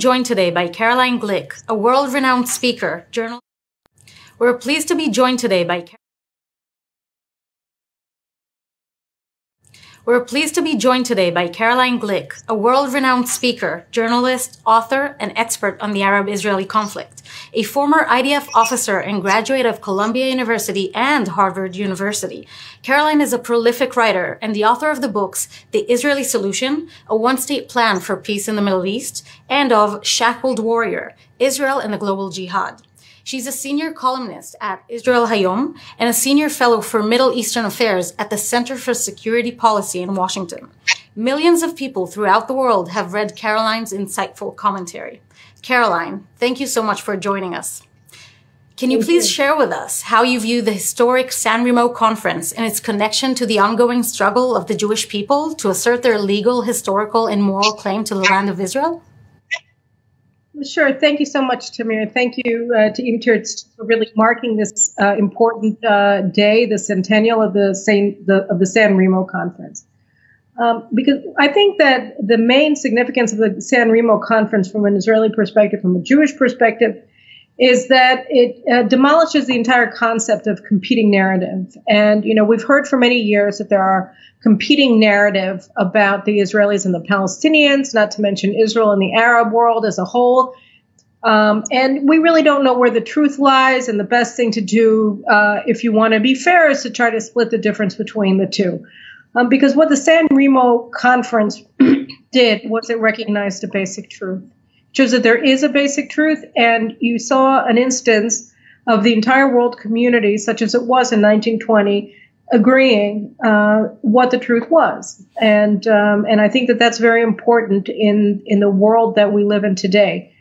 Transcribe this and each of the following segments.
joined today by Caroline Glick, a world-renowned speaker, journalist. We're pleased to be joined today by Caroline Glick, a world-renowned speaker, journalist, author, and expert on the Arab-Israeli conflict, a former IDF officer and graduate of Columbia University and Harvard University. Caroline is a prolific writer and the author of the books The Israeli Solution, A One-State Plan for Peace in the Middle East, and of Shackled Warrior, Israel and the Global Jihad. She's a senior columnist at Israel Hayom and a senior fellow for Middle Eastern Affairs at the Center for Security Policy in Washington. Millions of people throughout the world have read Caroline's insightful commentary. Caroline, thank you so much for joining us. Can you please share with us how you view the historic San Remo Conference and its connection to the ongoing struggle of the Jewish people to assert their legal, historical, and moral claim to the land of Israel? Sure. Thank you so much, Tamir. Thank you to Imtirtz for really marking this important day, the centennial of the San Remo Conference. Because I think that the main significance of the San Remo Conference from an Israeli perspective, from a Jewish perspective, is that it demolishes the entire concept of competing narrative. And, you know, we've heard for many years that there are competing narrative about the Israelis and the Palestinians, not to mention Israel and the Arab world as a whole. And we really don't know where the truth lies. And the best thing to do, if you want to be fair, is to try to split the difference between the two. Because what the San Remo Conference did was it recognized a basic truth. It shows that there is a basic truth. And you saw an instance of the entire world community, such as it was in 1920, agreeing what the truth was, and I think that that's very important in the world that we live in today.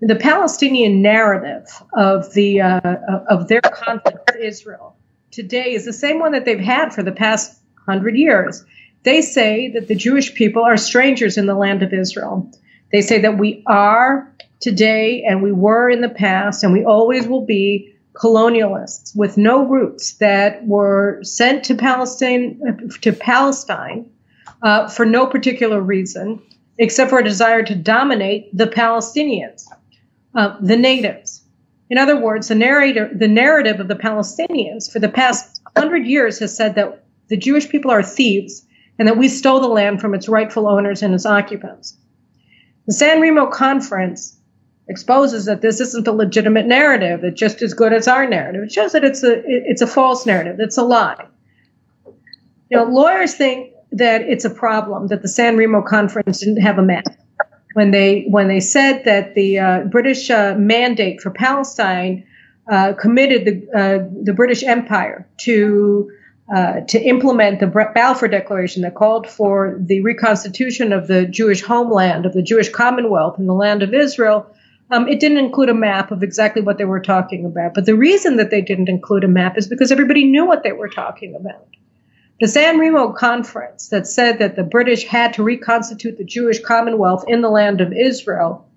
The Palestinian narrative of their conflict with Israel today is the same one that they've had for the past 100 years. They say that the Jewish people are strangers in the land of Israel. They say that we are today, and we were in the past, and we always will be colonialists with no roots that were sent to Palestine for no particular reason, except for a desire to dominate the Palestinians, the natives. In other words, the narrative of the Palestinians for the past 100 years has said that the Jewish people are thieves and that we stole the land from its rightful owners and its occupants. The San Remo Conference exposes that this isn't a legitimate narrative. It's just as good as our narrative. It shows that it's a false narrative. It's a lie. You know, lawyers think that it's a problem that the San Remo Conference didn't have a map. When they said that the British mandate for Palestine committed the British Empire to implement the Balfour Declaration that called for the reconstitution of the Jewish homeland, of the Jewish Commonwealth in the land of Israel, it didn't include a map of exactly what they were talking about. But the reason that they didn't include a map is because everybody knew what they were talking about. The San Remo Conference that said that the British had to reconstitute the Jewish Commonwealth in the land of Israel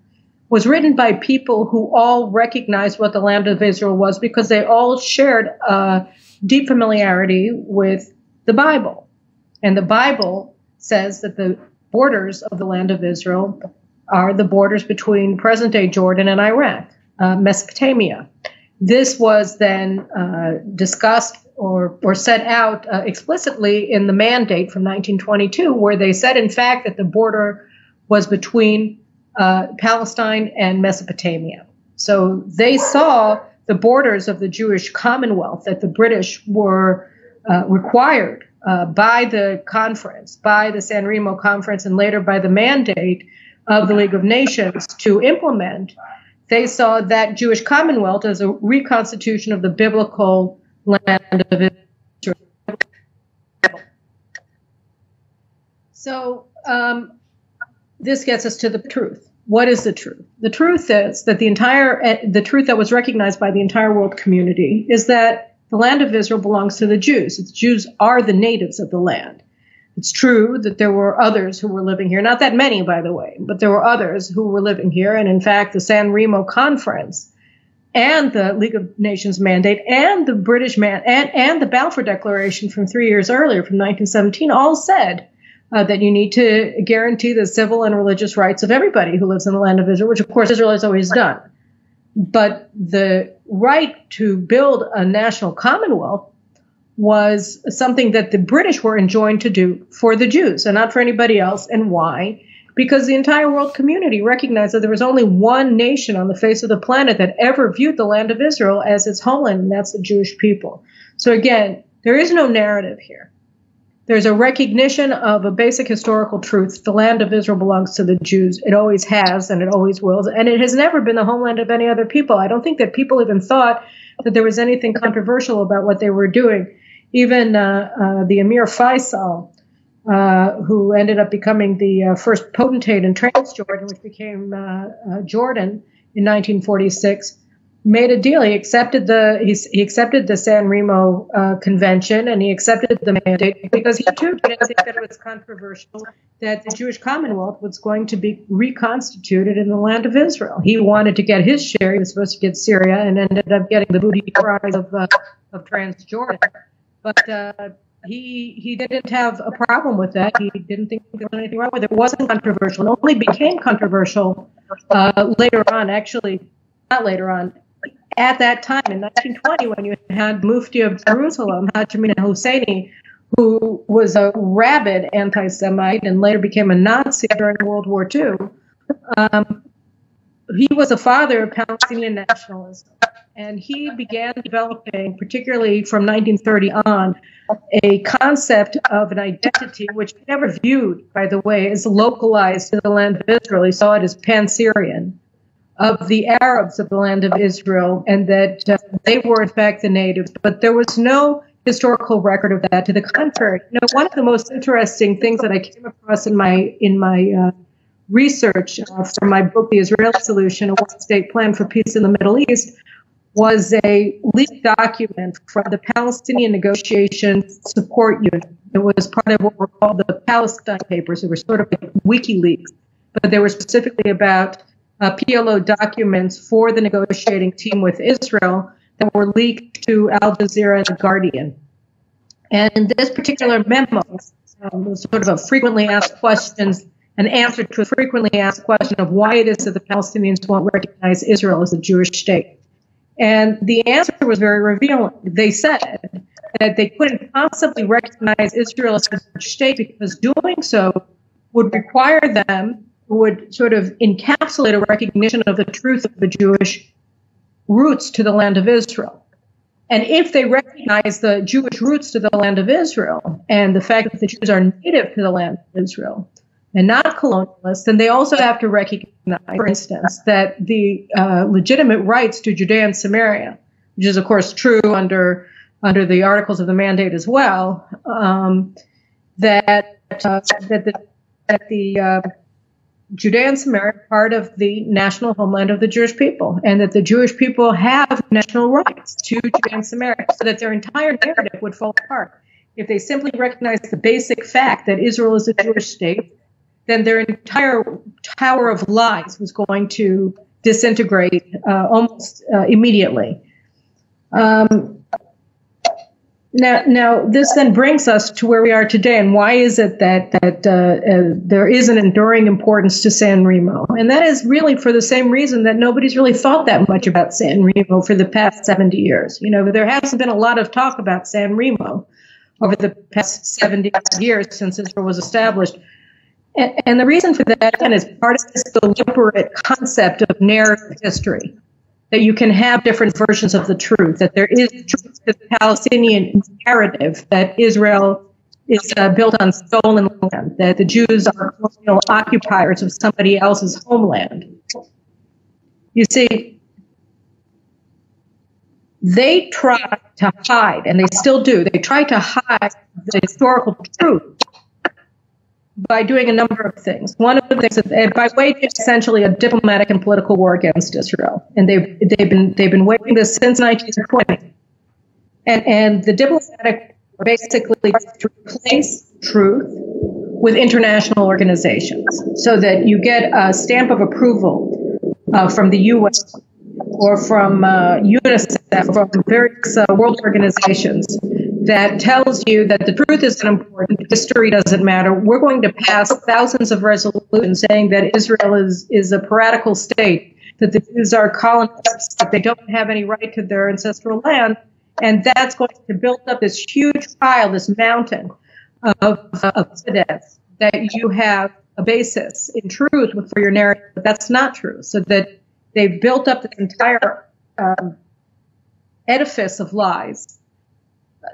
was written by people who all recognized what the land of Israel was because they all shared a deep familiarity with the Bible. And the Bible says that the borders of the land of Israel are the borders between present-day Jordan and Iraq, Mesopotamia. This was then discussed or set out explicitly in the mandate from 1922, where they said, in fact, that the border was between Palestine and Mesopotamia. So they saw the borders of the Jewish Commonwealth that the British were required by the conference, by the San Remo Conference, and later by the mandate of the League of Nations to implement. They saw that Jewish Commonwealth as a reconstitution of the biblical land of Israel. So this gets us to the truth. What is the truth? The truth is that the truth that was recognized by the entire world community is that the land of Israel belongs to the Jews. The Jews are the natives of the land. It's true that there were others who were living here, not that many, by the way, but there were others who were living here. And in fact, the San Remo Conference and the League of Nations mandate and the British and the Balfour Declaration from 3 years earlier, from 1917, all said that you need to guarantee the civil and religious rights of everybody who lives in the land of Israel, which of course Israel has always done. But the right to build a national commonwealth was something that the British were enjoined to do for the Jews and not for anybody else. And why? Because the entire world community recognized that there was only one nation on the face of the planet that ever viewed the land of Israel as its homeland, and that's the Jewish people. So again, there is no narrative here. There's a recognition of a basic historical truth. The land of Israel belongs to the Jews. It always has, and it always will. And it has never been the homeland of any other people. I don't think that people even thought that there was anything controversial about what they were doing. Even the Emir Faisal, who ended up becoming the first potentate in Transjordan, which became Jordan in 1946, made a deal. He accepted the San Remo Convention, and he accepted the mandate because he too didn't think that it was controversial that the Jewish Commonwealth was going to be reconstituted in the land of Israel. He wanted to get his share. He was supposed to get Syria and ended up getting the booty prize of Transjordan. But he didn't have a problem with that. He didn't think there was anything wrong with it. It wasn't controversial. It only became controversial later on, actually, not later on. At that time, in 1920, when you had Mufti of Jerusalem, Haj Amin al-Husseini, who was a rabid anti-Semite and later became a Nazi during World War II, he was a father of Palestinian nationalism. And he began developing, particularly from 1930 on, a concept of an identity which he never viewed, by the way, as localized to the land of Israel. He saw it as pan-Syrian, of the Arabs of the land of Israel, and that they were in fact the natives. But there was no historical record of that. To the contrary, one of the most interesting things that I came across in my research for my book, The Israeli Solution: A One-State Plan for Peace in the Middle East, was a leaked document from the Palestinian Negotiation Support Unit. It was part of what were called the Palestine Papers. They were sort of like WikiLeaks, but they were specifically about PLO documents for the negotiating team with Israel that were leaked to Al Jazeera and The Guardian. And in this particular memo, was sort of a frequently asked questions, an answer to a frequently asked question of why it is that the Palestinians won't recognize Israel as a Jewish state. And the answer was very revealing. They said that they couldn't possibly recognize Israel as a Jewish state because doing so would require them, would sort of encapsulate a recognition of the truth of the Jewish roots to the land of Israel. And if they recognize the Jewish roots to the land of Israel and the fact that the Jews are native to the land of Israel and not colonialists, then they also have to recognize, for instance, that the legitimate rights to Judea and Samaria, which is, of course, true under the Articles of the Mandate as well, that the Judea and Samaria are part of the national homeland of the Jewish people, and that the Jewish people have national rights to Judea and Samaria, so that their entire narrative would fall apart. If they simply recognize the basic fact that Israel is a Jewish state, then their entire tower of lies was going to disintegrate almost immediately. Now, this then brings us to where we are today, and why is it that there is an enduring importance to San Remo? And that is really for the same reason that nobody's really thought that much about San Remo for the past 70 years. There hasn't been a lot of talk about San Remo over the past 70 years since Israel was established. And the reason for that, again, is part of this deliberate concept of narrative history, that you can have different versions of the truth, that there is truth to the Palestinian narrative, that Israel is built on stolen land, that the Jews are colonial occupiers of somebody else's homeland. You see, they try to hide, and they still do, they try to hide the historical truth by doing a number of things. One of the things is by waging essentially a diplomatic and political war against Israel, and they've been waging this since 1920. And the diplomatic basically to replace truth with international organizations, so that you get a stamp of approval from the U.S. or from UNICEF, from various world organizations, that tells you that the truth isn't important, history doesn't matter. We're going to pass thousands of resolutions saying that Israel is a piratical state, that the Jews are colonists, that they don't have any right to their ancestral land, and that's going to build up this huge pile, this mountain of evidence that you have a basis in truth for your narrative. But that's not true. So that they've built up this entire edifice of lies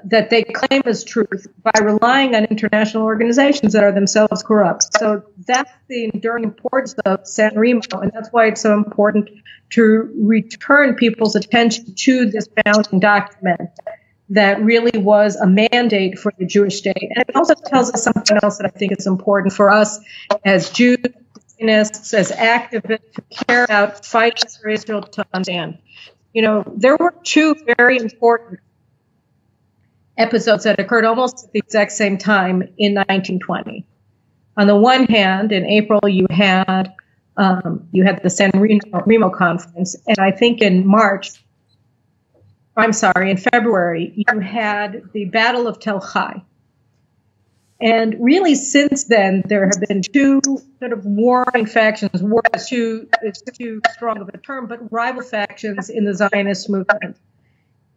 that they claim as truth by relying on international organizations that are themselves corrupt. So that's the enduring importance of San Remo, and that's why it's so important to return people's attention to this founding document that really was a mandate for the Jewish state. And it also tells us something else that I think is important for us as Jews, as activists who care about fighting for Israel to understand. You know, there were two very important episodes that occurred almost at the exact same time in 1920. On the one hand, in April, you had the San Remo Conference, and I think in February, you had the Battle of Tel Hai. And really, since then, there have been two sort of warring factions. War is too strong of a term, but rival factions in the Zionist movement.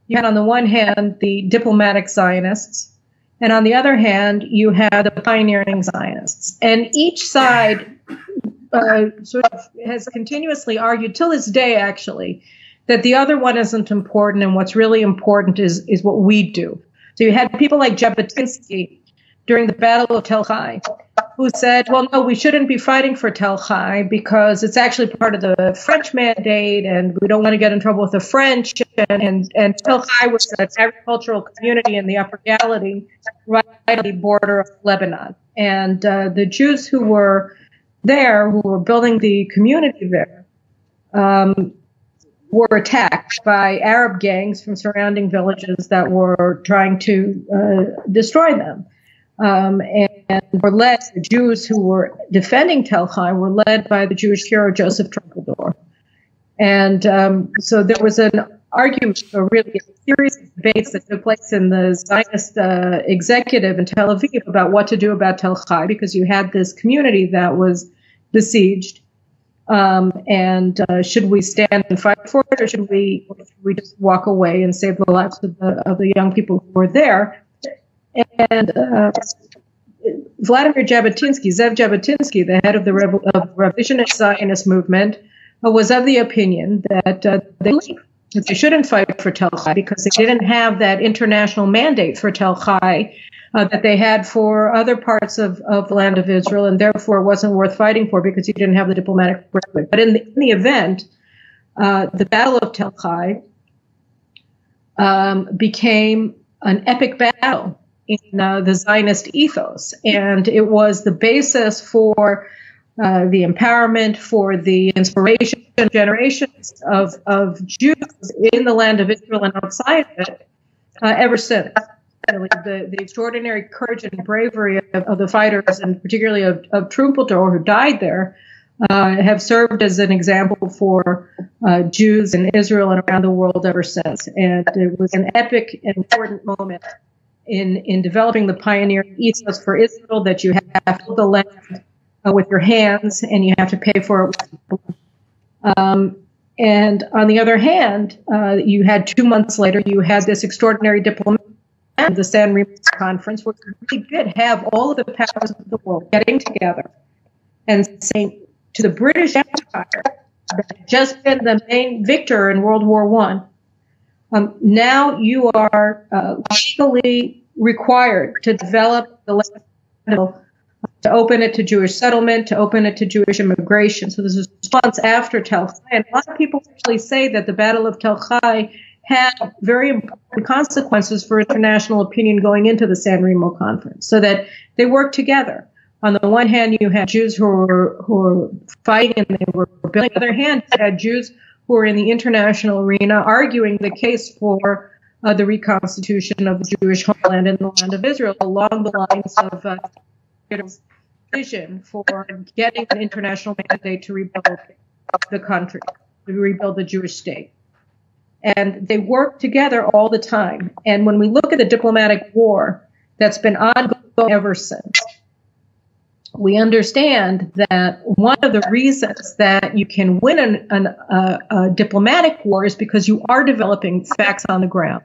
You had, on the one hand, the diplomatic Zionists, and on the other hand, you had the pioneering Zionists. And each side sort of has continuously argued, till this day, actually, that the other one isn't important, and what's really important is what we do. So you had people like Jabotinsky during the Battle of Tel Hai, who said, well, no, we shouldn't be fighting for Tel Hai because it's actually part of the French mandate, and we don't want to get in trouble with the French. And Tel Hai was an agricultural community in the Upper Galilee, right on the border of Lebanon. And the Jews who were there, who were building the community there, were attacked by Arab gangs from surrounding villages that were trying to destroy them. And were led, the Jews who were defending Tel Hai were led by the Jewish hero Joseph Trumpeldor. And so there was an argument, or really a series of debates that took place in the Zionist executive in Tel Aviv about what to do about Tel Hai, because you had this community that was besieged. And should we stand and fight for it, or should we just walk away and save the lives of the young people who were there? And Vladimir Jabotinsky, Zev Jabotinsky, the head of the revisionist Zionist movement, was of the opinion that they shouldn't fight for Tel Hai because they didn't have that international mandate for Tel Hai that they had for other parts of the land of Israel, and therefore it wasn't worth fighting for because you didn't have the diplomatic privilege. But in the event, the Battle of Tel Hai became an epic battle in the Zionist ethos, and it was the basis for the empowerment, for the inspiration, generations of Jews in the land of Israel and outside of it ever since. The extraordinary courage and bravery of the fighters, and particularly of Trumpeldor, who died there, have served as an example for Jews in Israel and around the world ever since. And it was an epic and important moment in developing the pioneering ethos for Israel, that you have to build the land with your hands and you have to pay for it with blood. And on the other hand, you had 2 months later, you had this extraordinary diplomacy, the San Remo Conference, where we did have all of the powers of the world getting together and saying to the British Empire, that had just been the main victor in World War I, now you are legally required to develop the land, to open it to Jewish settlement, to open it to Jewish immigration. So this is 2 months after Tel Hai. And a lot of people actually say that the Battle of Tel Hai had very important consequences for international opinion going into the San Remo Conference, so that they worked together. On the one hand, you had Jews who were fighting and they were building. On the other hand, you had Jews who were in the international arena arguing the case for the reconstitution of the Jewish homeland in the land of Israel, along the lines of vision for getting an international mandate to rebuild the country, to rebuild the Jewish state. And they work together all the time. And when we look at the diplomatic war that's been ongoing ever since, we understand that one of the reasons that you can win a diplomatic war is because you are developing facts on the ground.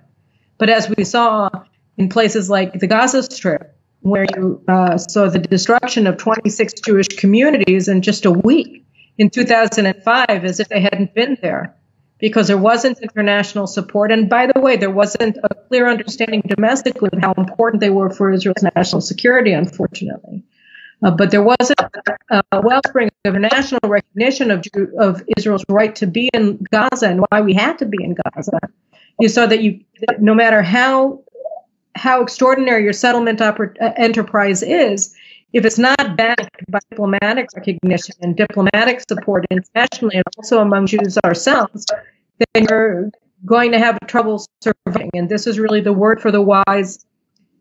But as we saw in places like the Gaza Strip, where you saw the destruction of 26 Jewish communities in just a week in 2005, as if they hadn't been there, because there wasn't international support. And by the way, there wasn't a clear understanding domestically of how important they were for Israel's national security, unfortunately. But there wasn't a wellspring of international recognition of Israel's right to be in Gaza and why we had to be in Gaza. You saw that no matter how extraordinary your settlement enterprise is, if it's not backed by diplomatic recognition and diplomatic support internationally and also among Jews ourselves, then you're going to have trouble surviving. And this is really the word for the wise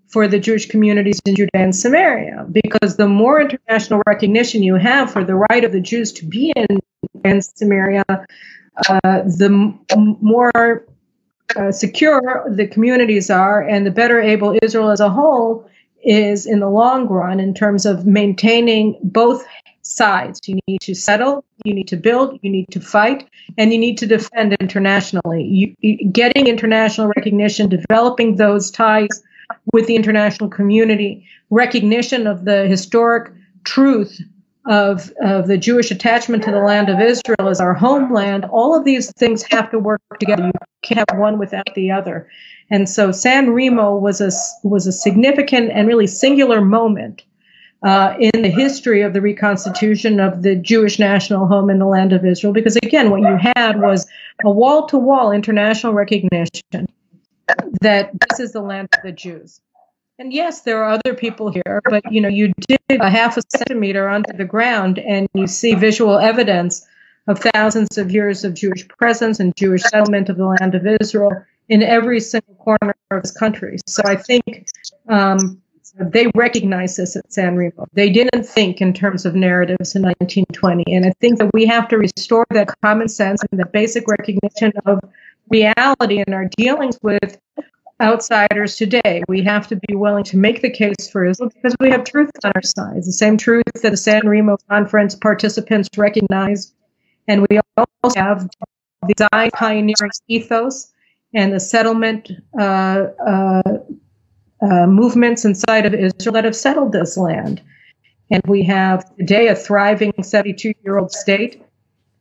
for the Jewish communities in Judea and Samaria, because the more international recognition you have for the right of the Jews to be in Samaria, the more secure the communities are, and the better able Israel as a whole is in the long run in terms of maintaining both sides. You need to settle, you need to build, you need to fight, and you need to defend internationally. Getting international recognition, developing those ties with the international community, recognition of the historic truth of the Jewish attachment to the land of Israel as our homeland, all of these things have to work together. You can't have one without the other. And so San Remo was a significant and really singular moment in the history of the reconstitution of the Jewish national home in the land of Israel, because again, what you had was a wall-to-wall international recognition that this is the land of the Jews. And yes, there are other people here, but you dig a half a centimeter under the ground and you see visual evidence of thousands of years of Jewish presence and Jewish settlement of the land of Israel in every single corner of this country. So I think they recognized this at San Remo. They didn't think in terms of narratives in 1920. And I think that we have to restore that common sense and that basic recognition of reality in our dealings with outsiders today. We have to be willing to make the case for Israel because we have truth on our side, the same truth that the San Remo Conference participants recognized. And we also have the Zion pioneering ethos and the settlement movements inside of Israel that have settled this land. And we have today a thriving 72-year-old state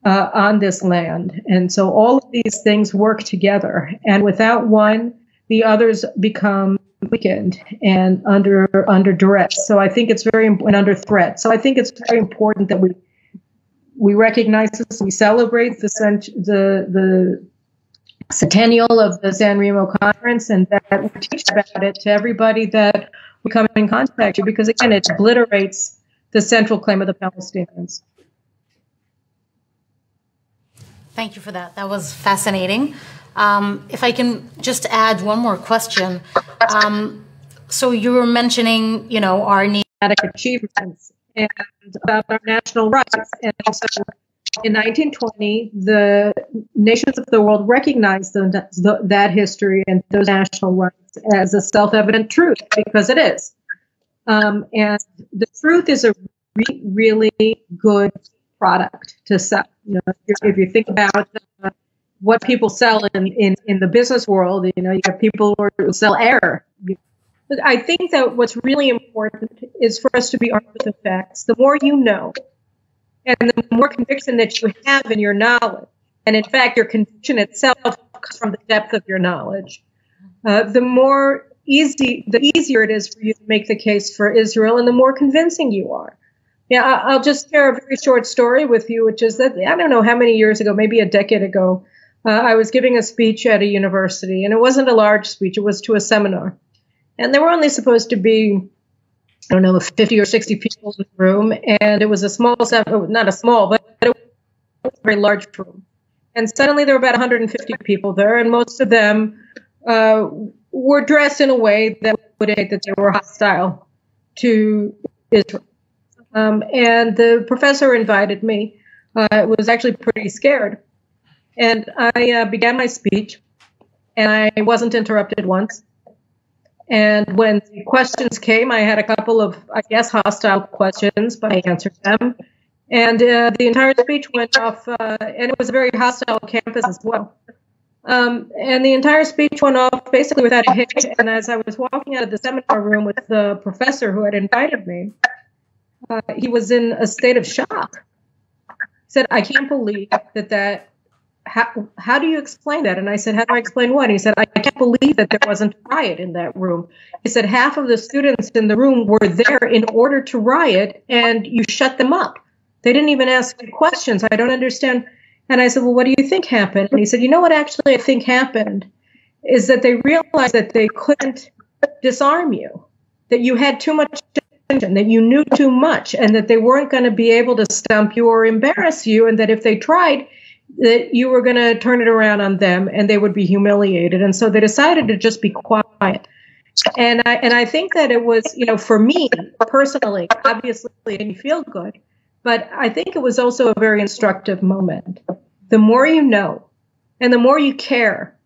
on this land. And so all of these things work together. And without one, the others become weakened and under duress. So I think it's and under threat. So I think it's very important that we recognize this, we celebrate the centennial of the San Remo Conference, and that we teach about it to everybody that we come in contact with, because again, it obliterates the central claim of the Palestinians. Thank you for that. That was fascinating. If I can just add one more question. So you were mentioning, our achievements and about our national rights. And so in 1920, the nations of the world recognized that history and those national rights as a self-evident truth, because it is. And the truth is a really good product to sell. If you think about what people sell in the business world, you have people who sell air. But I think that what's really important is for us to be armed with the facts. The more you know, and the more conviction that you have in your knowledge, and in fact, your conviction itself comes from the depth of your knowledge, the easier it is for you to make the case for Israel, and the more convincing you are. Yeah, I'll just share a very short story with you, which is that I don't know how many years ago, maybe a decade ago, I was giving a speech at a university, and it wasn't a large speech. It was to a seminar. And there were only supposed to be, 50 or 60 people in the room. And it was a small, not a small, but it was a very large room. And suddenly there were about 150 people there, and most of them were dressed in a way that would indicate that they were hostile to Israel. And the professor invited me. I was actually pretty scared. And I began my speech, and I wasn't interrupted once. And when the questions came, I had a couple of, I guess, hostile questions, but I answered them. And the entire speech went off, and it was a very hostile campus as well. And the entire speech went off basically without a hitch. And as I was walking out of the seminar room with the professor who had invited me, he was in a state of shock. He said, I can't believe that how do you explain that? And I said, how do I explain what? And he said, I can't believe that there wasn't a riot in that room. He said, half of the students in the room were there in order to riot, and you shut them up. They didn't even ask you questions. I don't understand. And I said, well, what do you think happened? And he said, you know what actually I think happened is that they realized that they couldn't disarm you, that you had too much attention, that you knew too much, and that they weren't going to be able to stump you or embarrass you, and that if they tried, that you were going to turn it around on them and they would be humiliated. And so they decided to just be quiet. And I think that it was, for me personally, obviously it didn't feel good, but I think it was also a very instructive moment. The more you know and the more you care,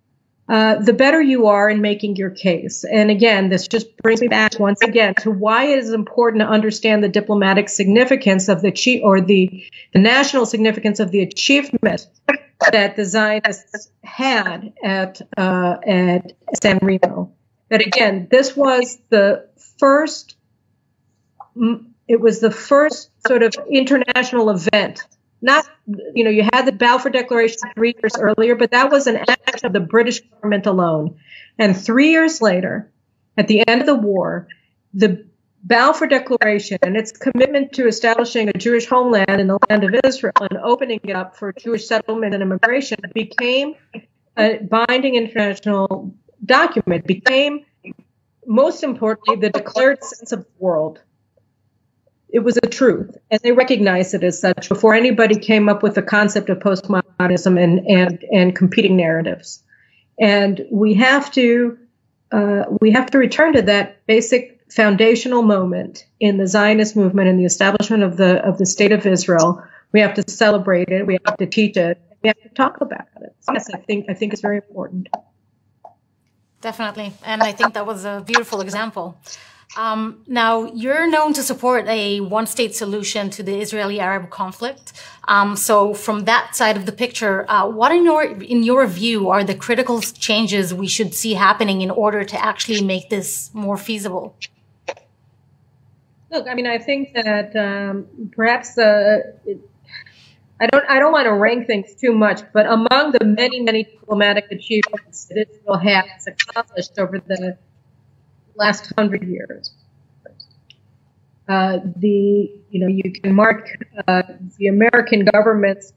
the better you are in making your case. And again, this just brings me back once again to why it is important to understand the diplomatic significance of the national significance of the achievement that the Zionists had at San Remo. That again, this was the first. It was the first sort of international event. Not, you had the Balfour Declaration 3 years earlier, but that was an act of the British government alone. And 3 years later, at the end of the war, the Balfour Declaration and its commitment to establishing a Jewish homeland in the land of Israel and opening it up for Jewish settlement and immigration became a binding international document, became, most importantly, the declared sense of the world. It was a truth, and they recognized it as such before anybody came up with the concept of postmodernism and competing narratives. And we have to return to that basic foundational moment in the Zionist movement and the establishment of the state of Israel. We have to celebrate it. We have to teach it. We have to talk about it. So yes, I think it's very important. Definitely, and I think that was a beautiful example. Now, you're known to support a one-state solution to the Israeli-Arab conflict. So from that side of the picture, what in your view are the critical changes we should see happening in order to actually make this more feasible? Look, I think that perhaps I don't want to rank things too much, but among the many diplomatic achievements that Israel has accomplished over the last 100 years. You can mark the American government's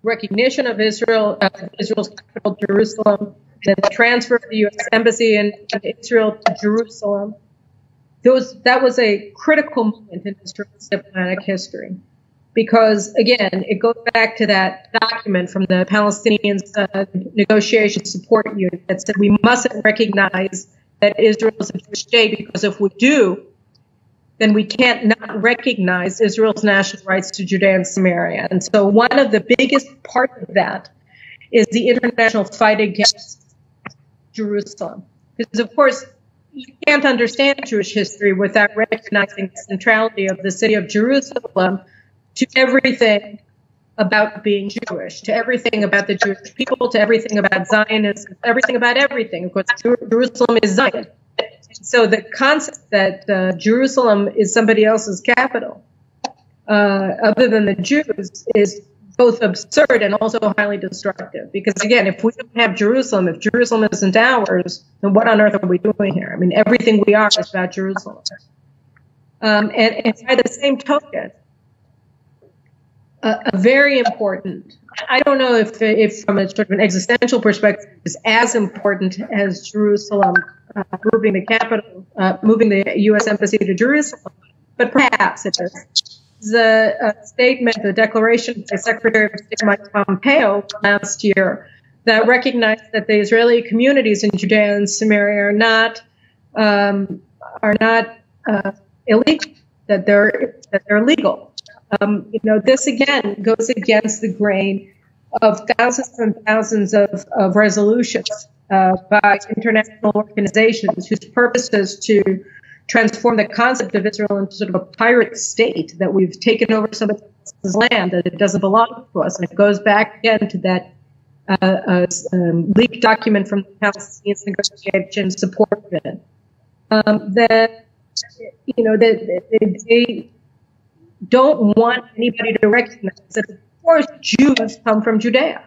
recognition of Israel's capital, Jerusalem, and the transfer of the U.S. embassy in Israel to Jerusalem. That was a critical moment in Israel's diplomatic history, because again, it goes back to that document from the Palestinians' negotiation support unit that said we mustn't recognize that Israel is a Jewish state, because if we do, then we can't not recognize Israel's national rights to Judea and Samaria. And so one of the biggest parts of that is the international fight against Jerusalem. Because, of course, you can't understand Jewish history without recognizing the centrality of the city of Jerusalem to everything about being Jewish, to everything about the Jewish people, to everything about Zionism, everything about everything. Of course, Jerusalem is Zion. So the concept that Jerusalem is somebody else's capital, other than the Jews, is both absurd and also highly destructive. Because again, if we don't have Jerusalem, if Jerusalem isn't ours, then what on earth are we doing here? Everything we are is about Jerusalem. And by the same token, a very important, I don't know if from a sort of an existential perspective, is as important as Jerusalem moving the U.S. embassy to Jerusalem, but perhaps it is. The statement, the declaration by Secretary of State Mike Pompeo last year that recognized that the Israeli communities in Judea and Samaria are not illegal, that they're legal. This again goes against the grain of thousands and thousands of resolutions by international organizations whose purpose is to transform the concept of Israel into sort of a pirate state, that we've taken over somebody else's land, that it doesn't belong to us. And it goes back again to that leaked document from the Palestinians negotiation support of it. That, you know, that they don't want anybody to recognize that, of course, Jews come from Judea.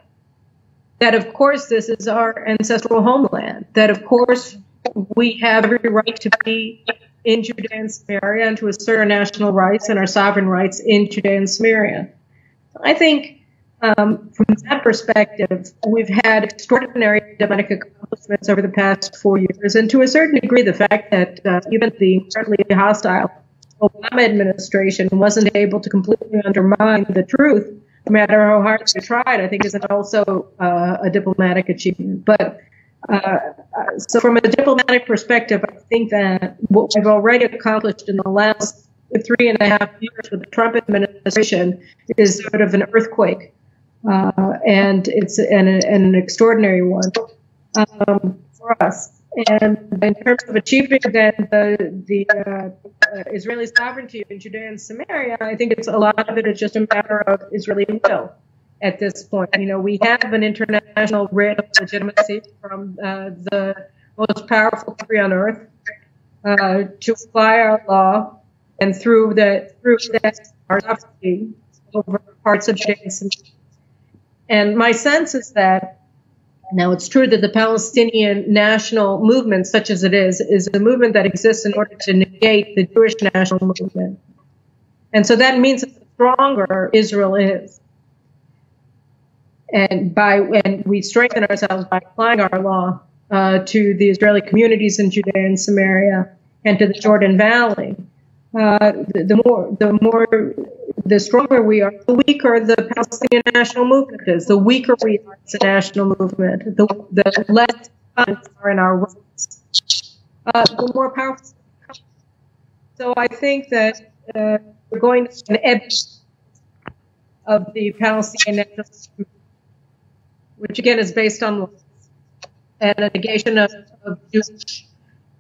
That, of course, this is our ancestral homeland. That, of course, we have every right to be in Judea and Samaria and to assert our national rights and our sovereign rights in Judea and Samaria. I think from that perspective, we've had extraordinary diplomatic accomplishments over the past 4 years, and to a certain degree, the fact that even the incredibly hostile Obama administration wasn't able to completely undermine the truth, no matter how hard they tried, I think is also a diplomatic achievement. But so from a diplomatic perspective, I think that what we've already accomplished in the last 3.5 years with the Trump administration is sort of an earthquake, and it's an extraordinary one for us. And in terms of achieving then the Israeli sovereignty in Judea and Samaria, I think a lot of it is just a matter of Israeli will. At this point, you know, we have an international writ of legitimacy from the most powerful country on earth to apply our law, and through that our sovereignty over parts of Judea and Samaria. And my sense is that now it's true that the Palestinian national movement, such as it is a movement that exists in order to negate the Jewish national movement, and so that means that the stronger Israel is. And we strengthen ourselves by applying our law to the Israeli communities in Judea and Samaria and to the Jordan Valley. The stronger we are, the weaker the Palestinian national movement is. The weaker we are as a national movement, the less funds are in our rights, the more powerful. So I think that we're going to see an ebb of the Palestinian national movement, which again is based on and a negation of Jewish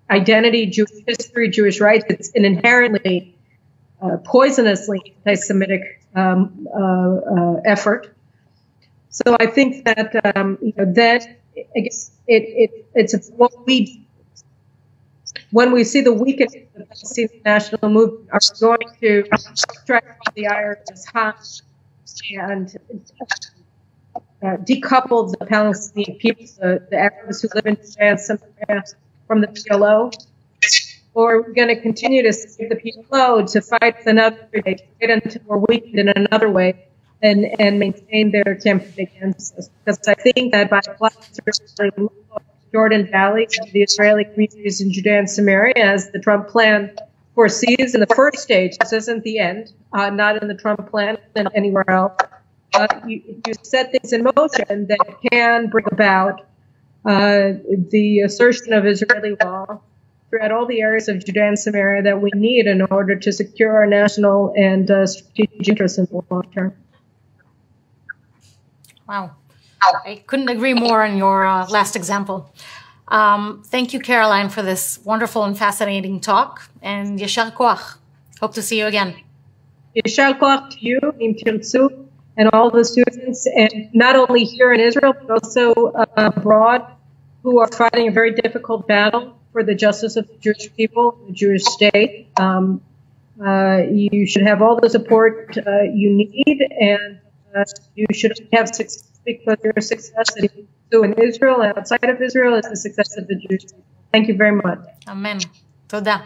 identity, Jewish history, Jewish rights. It's an inherently poisonously anti-Semitic effort. So I think that it's what we, when we see the weakness of the Palestinian national movement, are going to strike the iron as hot and decouple the Palestinian people, the Arabs who live in Samaria, from the PLO, or we're going to continue to save the PLO to fight another day, to get until we're weakened in another way, and maintain their campaign against us. Because I think that by applying to Jordan Valley, the Israeli communities in Judea and Samaria, as the Trump plan foresees in the first stage, this isn't the end, not in the Trump plan than anywhere else. You set things in motion that can bring about the assertion of Israeli law throughout all the areas of Judea and Samaria that we need in order to secure our national and strategic interests in the long term. Wow. I couldn't agree more on your last example. Thank you, Caroline, for this wonderful and fascinating talk, and Yashar Koach. Hope to see you again. Yashar Koach to you, Im Tirtzu, and all the students, and not only here in Israel, but also abroad, who are fighting a very difficult battle for the justice of the Jewish people, the Jewish state. You should have all the support you need, and you should have success, because your success in Israel and outside of Israel is the success of the Jewish people. Thank you very much. Amen. Toda.